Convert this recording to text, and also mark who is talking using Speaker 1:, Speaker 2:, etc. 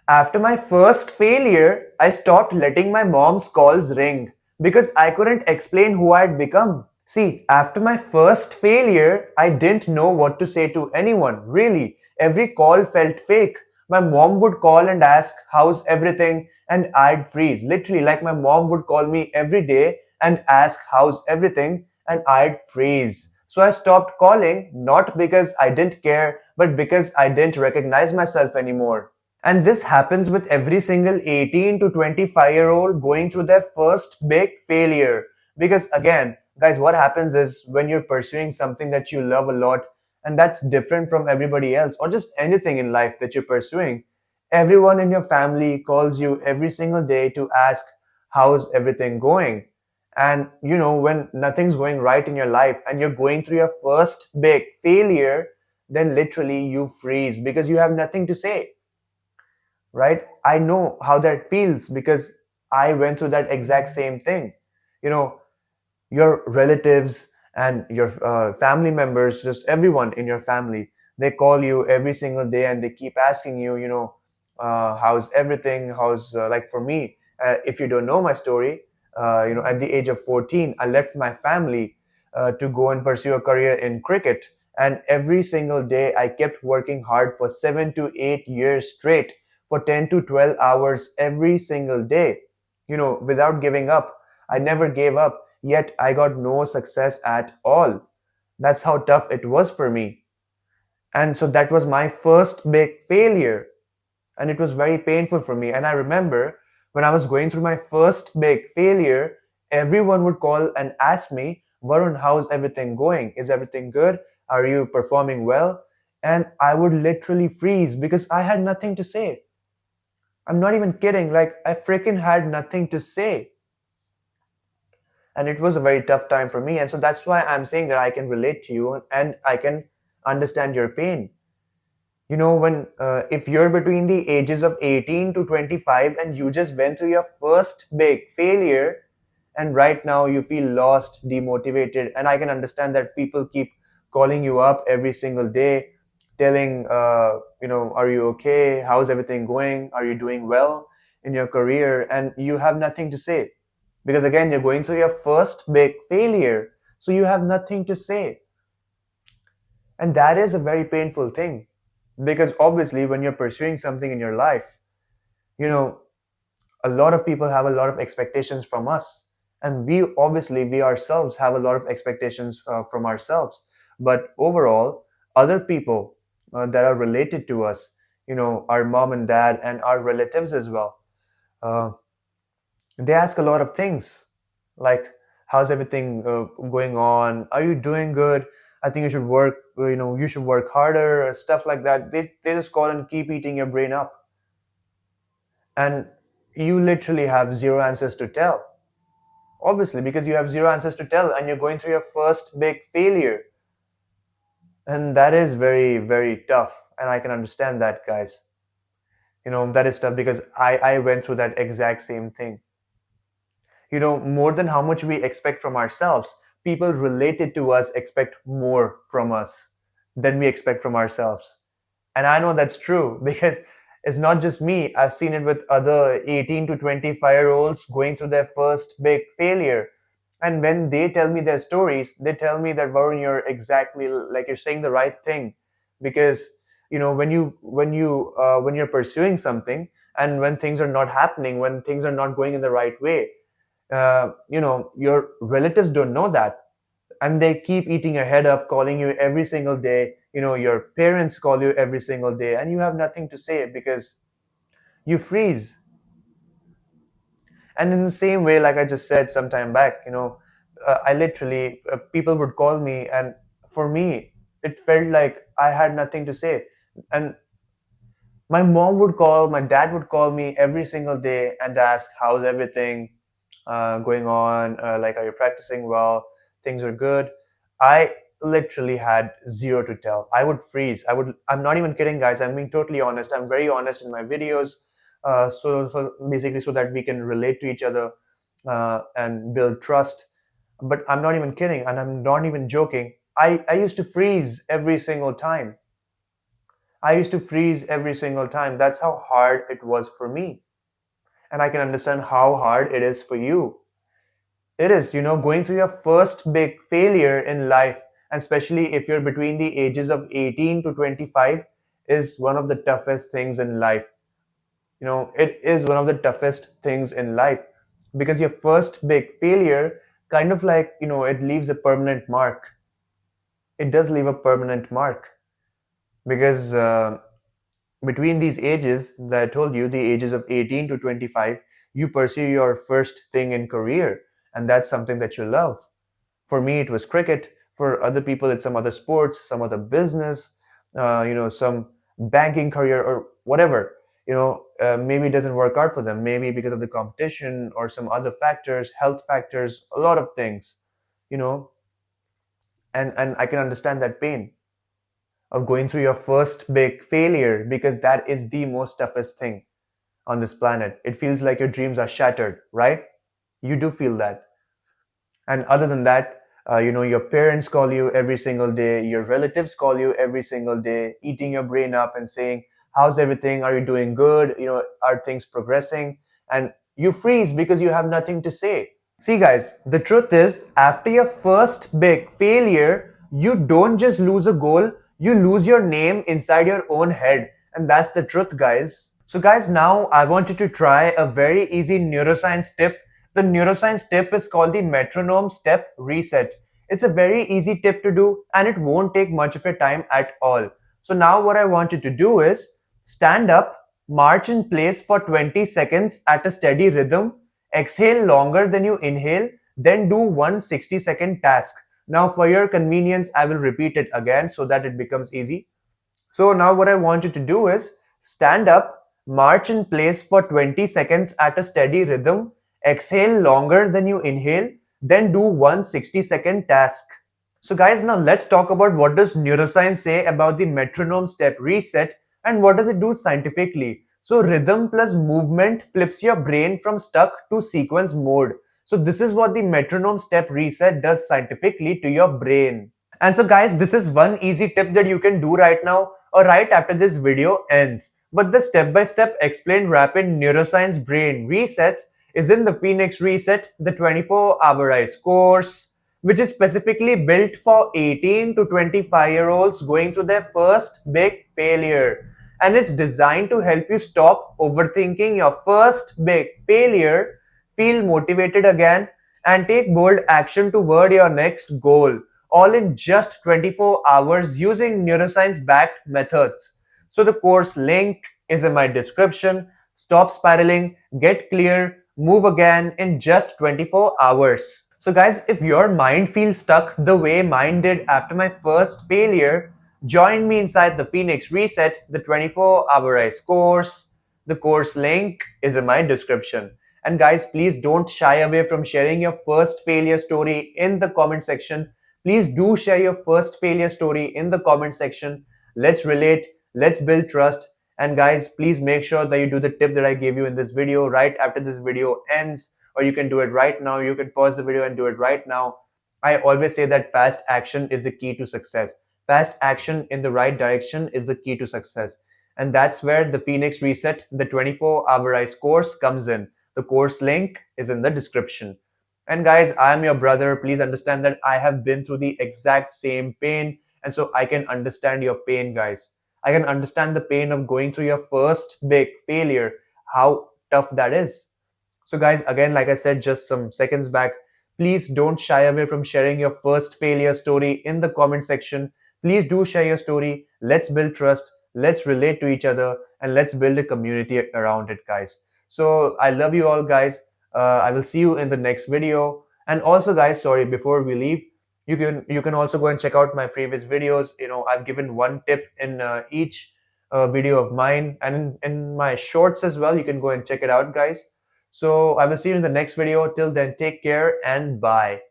Speaker 1: After my first failure, I stopped letting my mom's calls ring because I couldn't explain who I'd become. See, after my first failure, I didn't know what to say to anyone, really. Every call felt fake. My mom would call and ask, "How's everything?" And I'd freeze. Literally, like my mom would call me every day and ask, "How's everything?" And I'd freeze. So I stopped calling, not because I didn't care, but because I didn't recognize myself anymore. And this happens with every single 18 to 25-year-old going through their first big failure. Because again, guys, what happens is when you're pursuing something that you love a lot and that's different from everybody else, or just anything in life that you're pursuing, everyone in your family calls you every single day to ask, "How's everything going?" And when nothing's going right in your life and you're going through your first big failure, then literally you freeze because you have nothing to say, right? I know how that feels because I went through that exact same thing. You know, your relatives and your family members, just everyone in your family, they call you every single day and they keep asking you, how's everything? How's, like for me, if you don't know my story, at the age of 14, I left my family to go and pursue a career in cricket. And every single day, I kept working hard for 7 to 8 years straight for 10 to 12 hours every single day, without giving up. I never gave up, yet I got no success at all. That's how tough it was for me. And so that was my first big failure. And it was very painful for me. And I remember when I was going through my first big failure, everyone would call and ask me, "Varun, how's everything going? Is everything good? Are you performing well?" And I would literally freeze because I had nothing to say. I'm not even kidding. Like, I freaking had nothing to say. And it was a very tough time for me. And so that's why I'm saying that I can relate to you and I can understand your pain. When if you're between the ages of 18 to 25 and you just went through your first big failure, and right now you feel lost, demotivated, and I can understand that people keep calling you up every single day, telling, "Are you okay? How's everything going? Are you doing well in your career?" And you have nothing to say because again, you're going through your first big failure, so you have nothing to say. And that is a very painful thing because obviously when you're pursuing something in your life, you know a lot of people have a lot of expectations from us, and we ourselves have a lot of expectations from ourselves. But overall, other people that are related to us, our mom and dad and our relatives as well, uh, they ask a lot of things like, "How's everything going on? Are you doing good? I think you should work, you should work harder," or stuff like that. They just call and keep eating your brain up, and you literally have zero answers to tell, obviously, because you have zero answers to tell and you're going through your first big failure. And that is very, very tough, and I can understand that, guys. That is tough because I went through that exact same thing. More than how much we expect from ourselves, people related to us expect more from us than we expect from ourselves. And I know that's true because it's not just me. I've seen it with other 18 to 25-year-olds going through their first big failure. And when they tell me their stories, they tell me that, "Varun, you're exactly like you're saying the right thing." Because when you're pursuing something and when things are not happening, when things are not going in the right way, your relatives don't know that, and they keep eating your head up, calling you every single day. Your parents call you every single day and you have nothing to say because you freeze. And in the same way, like I just said some time back, I literally people would call me, and for me it felt like I had nothing to say. And my mom would call, my dad would call me every single day and ask, "How's everything going on? Like, are you practicing well? Things are good." I literally had zero to tell. I would freeze. I'm not even kidding, guys. I'm being totally honest. I'm very honest in my videos. So basically, so that we can relate to each other and build trust. But I'm not even kidding, and I'm not even joking. I used to freeze every single time. I used to freeze every single time. That's how hard it was for me. And I can understand how hard it is for you. It is, going through your first big failure in life, and especially if you're between the ages of 18 to 25, is one of the toughest things in life. It is one of the toughest things in life because your first big failure kind of like, it leaves a permanent mark. It does leave a permanent mark because between these ages that I told you, the ages of 18 to 25, you pursue your first thing in career, and that's something that you love. For me, it was cricket. For other people, it's some other sports, some other business, some banking career or whatever. Maybe it doesn't work out for them. Maybe because of the competition or some other factors, health factors, a lot of things. You know, and I can understand that pain of going through your first big failure because that is the most toughest thing on this planet. It feels like your dreams are shattered, right? You do feel that. And other than that, your parents call you every single day, your relatives call you every single day, eating your brain up and saying, how's everything? Are you doing good? Are things progressing? And you freeze because you have nothing to say. See, guys, the truth is, after your first big failure, you don't just lose a goal, you lose your name inside your own head. And that's the truth, guys. So, guys, now I want you to try a very easy neuroscience tip. The neuroscience tip is called the metronome step reset. It's a very easy tip to do and it won't take much of your time at all. So, now what I want you to do is stand up, march in place for 20 seconds at a steady rhythm. Exhale longer than you inhale, then do one 60-second task. Now, for your convenience, I will repeat it again so that it becomes easy. So, now what I want you to do is stand up, march in place for 20 seconds at a steady rhythm, exhale longer than you inhale, then do one 60-second task. So guys, now let's talk about what does neuroscience say about the metronome step reset and what does it do scientifically. So rhythm plus movement flips your brain from stuck to sequence mode. So this is what the metronome step reset does scientifically to your brain. And so guys, this is one easy tip that you can do right now or right after this video ends. But the step-by-step explained rapid neuroscience brain resets is in the Phoenix Reset, the 24-hour ICE course, which is specifically built for 18 to 25-year-olds going through their first big failure. And it's designed to help you stop overthinking your first big failure, feel motivated again, and take bold action toward your next goal, all in just 24 hours using neuroscience backed methods. So, the course link is in my description. Stop spiraling, get clear, move again in just 24 hours. So, guys, if your mind feels stuck the way mine did after my first failure, join me inside the Phoenix Reset, the 24-hour ICE course. The course link is in my description. And guys, please don't shy away from sharing your first failure story in the comment section. Please do share your first failure story in the comment section. Let's relate, let's build trust. And guys, please make sure that you do the tip that I gave you in this video right after this video ends, or you can do it right now. You can pause the video and do it right now. I always say that fast action is the key to success. Fast action in the right direction is the key to success. And that's where the Phoenix Reset, the 24-hour ICE course comes in. The course link is in the description. And guys, I am your brother. Please understand that I have been through the exact same pain. And so I can understand your pain, guys. I can understand the pain of going through your first big failure, how tough that is. So, guys, again, like I said just some seconds back, please don't shy away from sharing your first failure story in the comment section. Please do share your story. Let's build trust. Let's relate to each other and let's build a community around it, guys. So, I love you all, guys. I will see you in the next video. And also, guys, sorry, before we leave, you can also go and check out my previous videos. I've given one tip in each video of mine, and in my shorts as well. You can go and check it out, guys. So I will see you in the next video. Till then, take care and bye.